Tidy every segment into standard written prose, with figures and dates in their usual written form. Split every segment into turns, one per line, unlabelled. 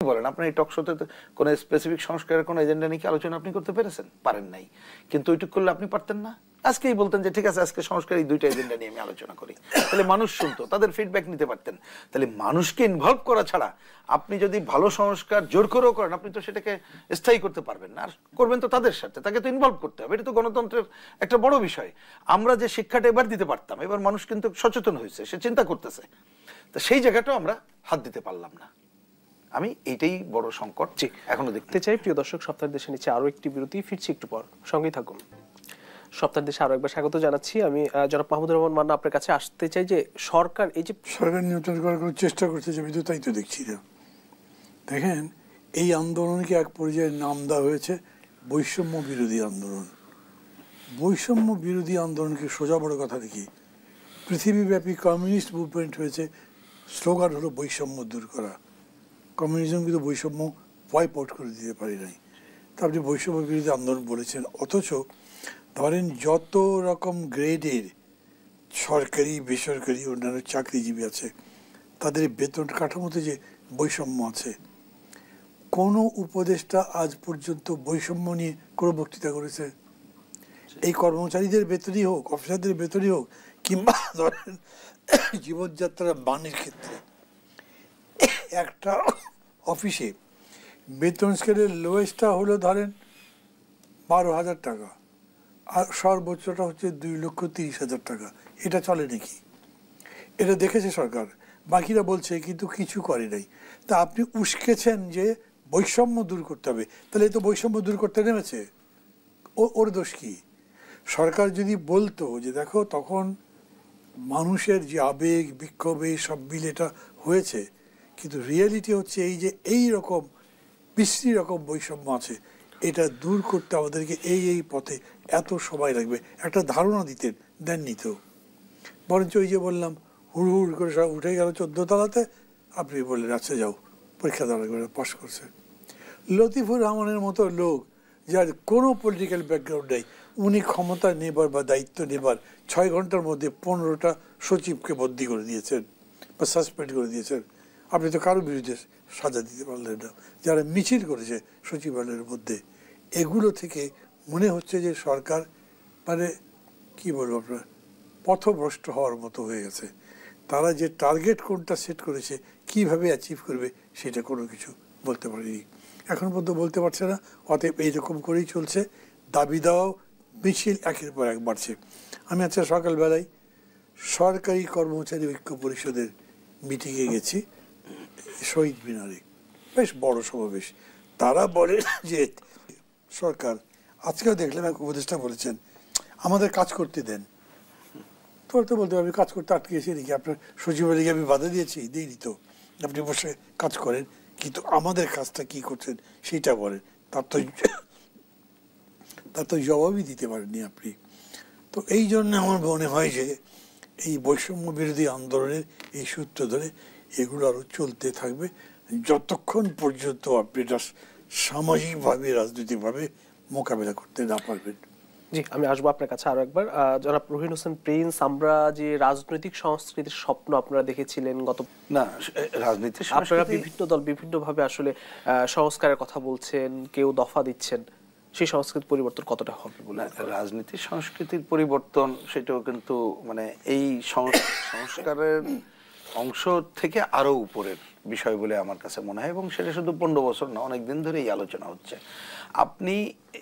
বলেন আপনার এই টক শোতে কোনো স্পেসিফিক সংস্কারের কোনো এজেন্ডা নিয়ে কি আলোচনা আপনি করতে পেরেছেন? পারেন নাই। কিন্তু ওইটুক করলে আপনি পারতেন না? আজকেই বলতেন যে ঠিক আছে আজকে সংস্কার এই দুইটা এজেন্ডা নিয়ে আমি আলোচনা করি, তাহলে মানুষ শুনতো, তাদের ফিডব্যাক নিতে পারতেন। তাহলে মানুষকে ইনভলভ করা ছাড়া আপনি যদি ভালো সংস্কার জোর করেও করেন আপনি তো সেটাকে স্থায়ী করতে পারবেন না। আর করবেন তো তাদের সাথে, তাকে তো ইনভলভ করতে হবে। এটা তো গণতন্ত্রের একটা বড় বিষয়। আমরা যে শিক্ষাটা এবার দিতে পারতাম, এবার মানুষ কিন্তু সচেতন হয়েছে, সে চিন্তা করতেছে, তো সেই জায়গাটাও আমরা হাত দিতে পারলাম না। আমি এইটাই বড় সংকট এখনো দেখতে চাই।
প্রিয় দর্শক, সপ্তাহের দেশে নিচে আরো একটি বিরতি, ফিরছি একটু পর, সঙ্গেই থাকুন। সপ্তাহের দেশে আরো একবার স্বাগত জানাচ্ছি। আমি জনাব মাহমুদুর রহমান মান্না আপনার কাছে আসতে চাই যে সরকার এই যে
সরকার নিয়ন্ত্রণ করার চেষ্টা করছে, যে বিদ্যুৎ তাই তো দেখছি না। দেখেন, এই আন্দোলনকে এক পর্যায়ে নাম দেওয়া হয়েছে বৈষম্য বিরোধী আন্দোলন। বৈষম্য বিরোধী আন্দোলনকে সোজা বড় কথা দেখি, পৃথিবীব্যাপী কমিউনিস্ট মুভমেন্ট হয়েছে, স্লোগান হলো বৈষম্য দূর করা। কমিউনিজম কিন্তু বৈষম্য ওয়াইপ আউট করে দিতে পারি নাই, তা আপনি বৈষম্য বিরোধী আন্দোলন বলেছেন। অথচ ধরেন যত রকম গ্রেডের সরকারি বেসরকারি অন্যান্য চাকরিজীবী আছে, তাদের বেতন কাঠামোতে যে বৈষম্য আছে, কোনো উপদেষ্টা আজ পর্যন্ত বৈষম্য নিয়ে কোনো বক্তৃতা করেছে? এই কর্মচারীদের বেতনই হোক, অফিসারদের বেতনই হোক, কিংবা ধরেন জীবনযাত্রার মানের ক্ষেত্রে, একটা অফিসে বেতন স্কেলের লোয়েস্টটা হলো ধরেন 12,000 টাকা, আর সর্বোচ্চটা হচ্ছে 2,30,000 টাকা। এটা চলে নাকি? এটা দেখেছে সরকার, বাকিরা বলছে কিন্তু কিছু করে নাই। তা আপনি উস্কেছেন যে বৈষম্য দূর করতে হবে, তাহলে এই তো বৈষম্য দূর করতে নেমেছে, ওর দোষ কি? সরকার যদি বলতো যে দেখো তখন মানুষের যে আবেগ বিক্ষোভে সব মিলে এটা হয়েছে, কিন্তু রিয়েলিটি হচ্ছে এই যে এই রকম বিশ্রী রকম বৈষম্য আছে, এটা দূর করতে আমাদেরকে এই পথে এত সময় লাগবে, একটা ধারণা দিতেন, দেননি তো। বরঞ্চ ওই যে বললাম, হুড় করে সব উঠে গেল 14 তলাতে, আপনি বললেন আচ্ছা যাও পরীক্ষা দেওয়া করে পাস করছে। লতিফুর রহমানের মতো লোক, যার কোনো পলিটিক্যাল ব্যাকগ্রাউন্ড নেই, উনি ক্ষমতা নেবার বা দায়িত্ব নেবার 6 ঘন্টার মধ্যে 15টা সচিবকে বদলি করে দিয়েছেন বা সাসপেন্ড করে দিয়েছেন। আপনি তো কারো বিরুদ্ধে সাজা দিতে পারলেন না, যারা মিছিল করেছে সচিবালয়ের মধ্যে। এগুলো থেকে মনে হচ্ছে যে সরকার মানে কি বলবো আপনার পথভ্রষ্ট হওয়ার মতো হয়ে গেছে। তারা যে টার্গেট কোনটা সেট করেছে, কিভাবে অ্যাচিভ করবে, সেটা কোনো কিছু বলতে পারেনি, এখন পর্যন্ত বলতে পারছে না। অতএব এইরকম করেই চলছে, দাবি দেওয়াও মিছিল একের পর এক বাড়ছে। আমি আজকে সকালবেলায় সরকারি কর্মচারী ঐক্য পরিষদের মিটিংয়ে গেছি, শহীদ মিনারে, বেশ বড় সমাবেশ। তারা বলে যে সরকার, আজকেও দেখলাম এক উপদেষ্টা বলেছেন আমাদের কাজ করতে দেন। তোর তো বলতে আমি কাজ করতে আটকেছি নাকি? আপনার সচিবালয়কে আমি বাধা দিয়েছি? দিইনি তো, আপনি বসে কাজ করেন, কিন্তু আমাদের কাজটা কি করছেন সেটা বলেন। তার তো জবাবই দিতে পারেননি আপনি। তো এই জন্য আমার মনে হয় যে এই বৈষম্য বিরোধী আন্দোলনের এই সূত্র ধরে এগুলো আরও চলতে থাকবে যতক্ষণ পর্যন্ত আপনি এটা সামাজিকভাবে রাজনৈতিকভাবে মোকাবেলা করতে না পারবেন।
জি, আমি আসবো আপনার কাছে আরো একবার। জনাব রুহিন হোসেন প্রিন্স, আমরা যে রাজনৈতিক সংস্কৃতির স্বপ্ন আপনারা দেখেছিলেন গত,
না রাজনীতির
আপনারা বিভিন্ন দল বিভিন্ন ভাবে আসলে সংস্কারের কথা বলছেন, কেউ দফা দিচ্ছেন, সেই সংস্কৃতি পরিবর্তন কতটা হবে বলে?
রাজনীতির সংস্কৃতির পরিবর্তন সেটাও কিন্তু মানে এই সংস্কারের অংশ থেকে আরো উপরের বিষয় বলে আমার কাছে মনে হয়, এবং সেটা শুধু 15 বছর না, অনেকদিন ধরে এই আলোচনা হচ্ছে। আপনি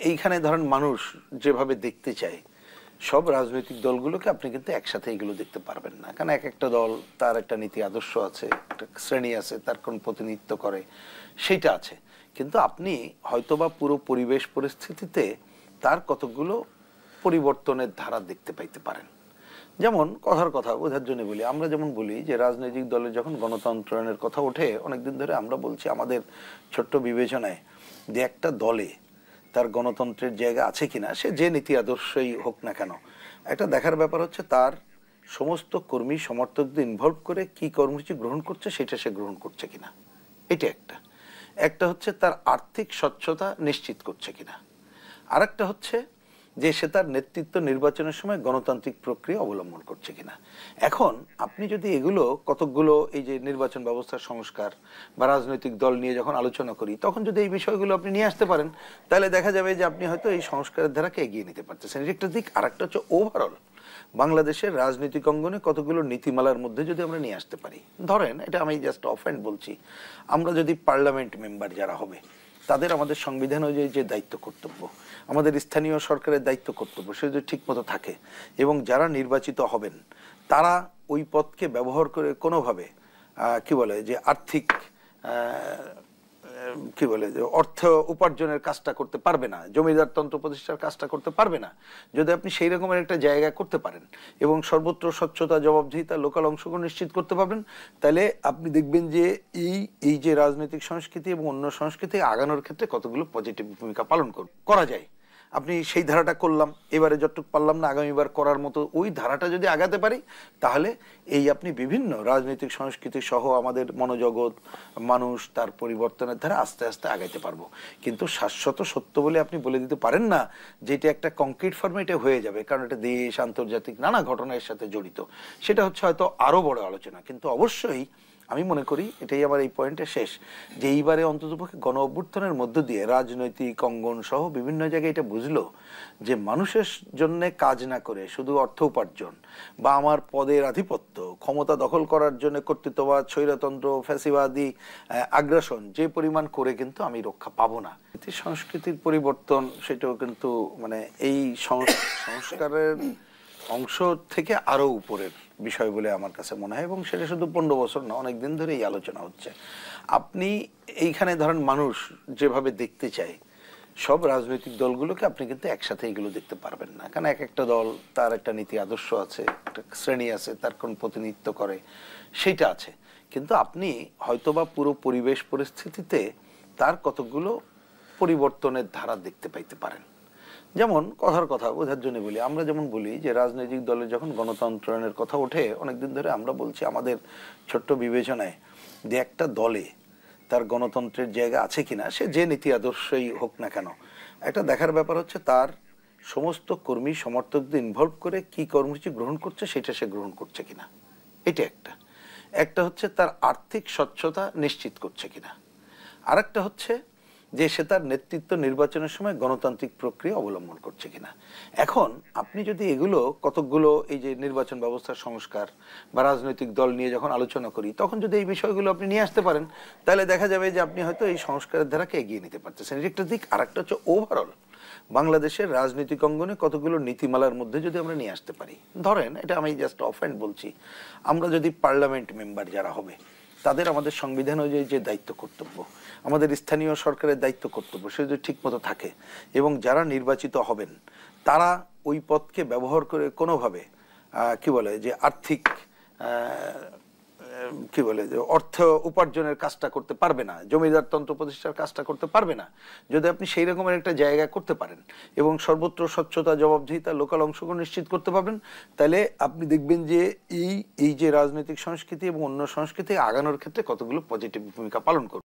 এইখানে ধরেন মানুষ যেভাবে দেখতে চায়, সব রাজনৈতিক দলগুলোকে আপনি কিন্তু একসাথে এগুলো দেখতে পারবেন না, কারণ এক একটা দল তার একটা নীতি আদর্শ আছে, একটা শ্রেণী আছে, তার কোন প্রতিনিধিত্ব করে সেইটা আছে। কিন্তু আপনি হয়তোবা পুরো পরিবেশ পরিস্থিতিতে তার কতগুলো পরিবর্তনের ধারা দেখতে পাইতে পারেন। যেমন কথার কথা বোঝার জন্য বলি, আমরা যেমন বলি যে রাজনৈতিক দলের যখন গণতন্ত্রের কথা ওঠে, অনেকদিন ধরে আমরা বলছি আমাদের ছোট্ট বিবেচনায় যে একটা দলে তার গণতন্ত্রের জায়গা আছে কিনা, সে যে নীতি আদর্শই হোক না কেন, একটা দেখার ব্যাপার হচ্ছে তার সমস্ত কর্মী সমর্থকদের ইনভলভ করে কি কর্মসূচি গ্রহণ করছে সেটা সে গ্রহণ করছে কিনা, এটা একটা হচ্ছে তার আর্থিক স্বচ্ছতা নিশ্চিত করছে কিনা, আর একটা হচ্ছে যে সে তার নেতৃত্ব নির্বাচনের সময় গণতান্ত্রিক প্রক্রিয়া অবলম্বন করছে কিনা। এখন আপনি যদি এগুলো কতকগুলো এই যে নির্বাচন ব্যবস্থার সংস্কার বা রাজনৈতিক দল নিয়ে যখন আলোচনা করি, তখন যদি এই বিষয়গুলো আপনি নিয়ে আসতে পারেন, তাহলে দেখা যাবে যে আপনি হয়তো এই সংস্কারের ধারাকে এগিয়ে নিতে পারতেছেন। এটা একটা দিক। আর একটা হচ্ছে ওভারঅল বাংলাদেশের রাজনৈতিক অঙ্গনে কতগুলো নীতিমালার মধ্যে যদি আমরা নিয়ে আসতে পারি। ধরেন, এটা আমি জাস্ট অফ হ্যান্ড বলছি, আমরা যদি পার্লামেন্ট মেম্বার যারা হবে তাদের আমাদের সংবিধান অনুযায়ী যে দায়িত্ব কর্তব্য, আমাদের স্থানীয় সরকারের দায়িত্ব কর্তব্য, সে যদি ঠিক মতো থাকে এবং যারা নির্বাচিত হবেন তারা ওই পদকে ব্যবহার করে কোনোভাবে কি বলে যে আর্থিক কি বলে যে অর্থ উপার্জনের কাজটা করতে পারবে না, জমিদার তন্ত্র প্রতিষ্ঠার কাজটা করতে পারবে না, যদি আপনি সেই রকমের একটা জায়গা করতে পারেন এবং সর্বত্র স্বচ্ছতা, জবাবদিহিতা, লোকাল অংশগ্রহণ নিশ্চিত করতে পারবেন, তাহলে আপনি দেখবেন যে এই যে রাজনৈতিক সংস্কৃতি এবং অন্য সংস্কৃতি আগানোর ক্ষেত্রে কতগুলো পজিটিভ ভূমিকা পালন করা যায়। আপনি সেই ধারাটা করলাম, এবারে যতটুকু পারলাম না আগামীবার করার মতো ওই ধারাটা যদি আগাতে পারি, তাহলে এই আপনি বিভিন্ন রাজনৈতিক সংস্কৃতি সহ আমাদের মনোজগৎ, মানুষ তার পরিবর্তনের ধারা আস্তে আস্তে আগাইতে পারবো। কিন্তু শাশ্বত সত্য বলে আপনি বলে দিতে পারেন না যে এটা একটা কংক্রিট ফর্মে এটা হয়ে যাবে, কারণ এটা দেশ, আন্তর্জাতিক নানা ঘটনার সাথে জড়িত। সেটা হচ্ছে হয়তো আরো বড় আলোচনা। কিন্তু অবশ্যই আমি মনে করি, এটাই আমার এই পয়েন্টে শেষ, যে এইবারে অন্ততপক্ষে গণ অভ্যুত্থানের মধ্য দিয়ে রাজনৈতিক অঙ্গন সহ বিভিন্ন জায়গায় এটা বুঝলো যে মানুষের জন্য কাজ না করে শুধু অর্থ উপার্জন বা আমার পদের আধিপত্য, ক্ষমতা দখল করার জন্য কর্তৃত্ববাদ, স্বৈরতন্ত্র, ফ্যাসিবাদী আগ্রাসন যে পরিমাণ করে কিন্তু আমি রক্ষা পাবো না। সংস্কৃতির পরিবর্তন সেটাও কিন্তু মানে এই সংস্কারের অংশ থেকে আরো উপরের বিষয় বলে আমার কাছে মনে হয়, এবং সেটা শুধু 15 বছর না, অনেকদিন ধরে এই আলোচনা হচ্ছে। আপনি এইখানে ধরেন মানুষ যেভাবে দেখতে চায় সব রাজনৈতিক দলগুলোকে আপনি কিন্তু একসাথে এগুলো দেখতে পারবেন না, কারণ এক একটা দল তার একটা নীতি আদর্শ আছে, একটা শ্রেণী আছে, তার কোন প্রতিনিধিত্ব করে সেইটা আছে। কিন্তু আপনি হয়তোবা পুরো পরিবেশ পরিস্থিতিতে তার কতগুলো পরিবর্তনের ধারা দেখতে পাইতে পারেন। যেমন কথার কথা বোঝার জন্য বলি, আমরা যেমন বলি যে রাজনৈতিক দলের যখন গণতন্ত্রের কথা ওঠে, অনেকদিন ধরে আমরা বলছি আমাদের ছোট্ট বিবেচনায় যে একটা দলে তার গণতন্ত্রের জায়গা আছে কিনা, সে যে নীতি আদর্শই হোক না কেন, একটা দেখার ব্যাপার হচ্ছে তার সমস্ত কর্মী সমর্থকদের ইনভলভ করে কি কর্মসূচি গ্রহণ করছে সেটা সে গ্রহণ করছে কিনা, এটা একটা হচ্ছে তার আর্থিক স্বচ্ছতা নিশ্চিত করছে কিনা, আর একটা হচ্ছে যে সে তার নেতৃত্ব নির্বাচনের সময় গণতান্ত্রিক প্রক্রিয়া অবলম্বন করছে কিনা। এখন আপনি যদি এগুলো কতকগুলো এই যে নির্বাচন ব্যবস্থার সংস্কার বা রাজনৈতিক দল নিয়ে যখন আলোচনা করি, তখন যদি এই বিষয়গুলো আপনি নিয়ে আসতে পারেন, তাহলে দেখা যাবে যে আপনি হয়তো এই সংস্কারের ধারাকে এগিয়ে নিতে পারতেছেন। এটা একটা দিক। আর একটা হচ্ছে ওভারঅল বাংলাদেশের রাজনৈতিক অঙ্গনে কতগুলো নীতিমালার মধ্যে যদি আমরা নিয়ে আসতে পারি। ধরেন, এটা আমি জাস্ট অফ হ্যান্ড বলছি, আমরা যদি পার্লামেন্ট মেম্বার যারা হবে তাদের আমাদের সংবিধান অনুযায়ী যে দায়িত্ব কর্তব্য, আমাদের স্থানীয় সরকারের দায়িত্ব কর্তব্য, সে যদি ঠিক মতো থাকে এবং যারা নির্বাচিত হবেন তারা ওই পদকে ব্যবহার করে কোনোভাবে কি বলে যে আর্থিক কি বলে যে অর্থ উপার্জনের কাজটা করতে পারবে না, জমিদার তন্ত্র প্রতিষ্ঠার কাজটা করতে পারবে না, যদি আপনি সেই রকমের একটা জায়গা করতে পারেন এবং সর্বত্র স্বচ্ছতা, জবাবদিহিতা, লোকাল অংশগ্রহণ নিশ্চিত করতে পারবেন, তাহলে আপনি দেখবেন যে এই যে রাজনৈতিক সংস্কৃতি এবং অন্য সংস্কৃতি আগানোর ক্ষেত্রে কতগুলো পজিটিভ ভূমিকা পালন করবে।